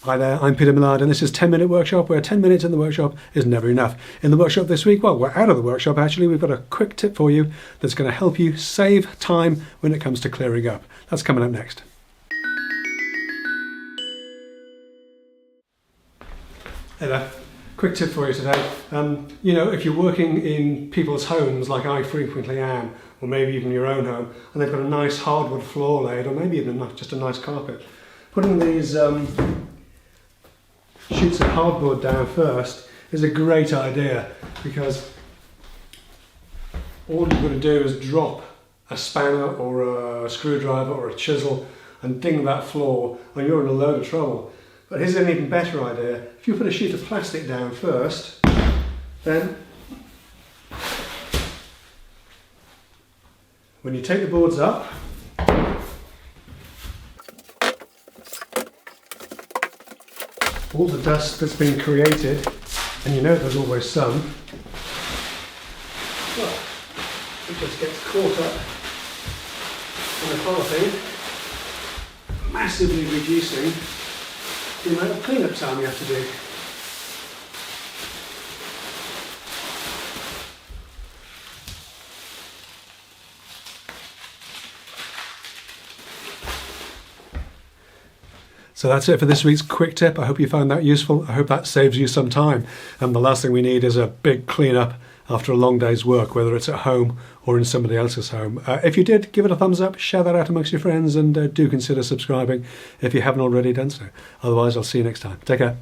Hi there, I'm Peter Millard and this is 10 Minute Workshop, where 10 minutes in the workshop is never enough. In the workshop this week, well, we're out of the workshop actually, we've got a quick tip for you that's going to help you save time when it comes to clearing up. That's coming up next. Hey there, quick tip for you today. If you're working in people's homes like I frequently am, or maybe even your own home, and they've got a nice hardwood floor laid, or maybe even just a nice carpet, putting these sheets of hardboard down first is a great idea, because all you've got to do is drop a spanner or a screwdriver or a chisel and ding that floor and you're in a load of trouble. But here's an even better idea. If you put a sheet of plastic down first, then when you take the boards up, all the dust that's been created, and you know there's always some, well, it just gets caught up in the polythene, massively reducing the amount of cleanup time you have to do. So that's it for this week's quick tip. I hope you found that useful. I hope that saves you some time. And the last thing we need is a big clean-up after a long day's work, whether it's at home or in somebody else's home. If you did, give it a thumbs up, share that out amongst your friends, and do consider subscribing if you haven't already done so. Otherwise, I'll see you next time. Take care.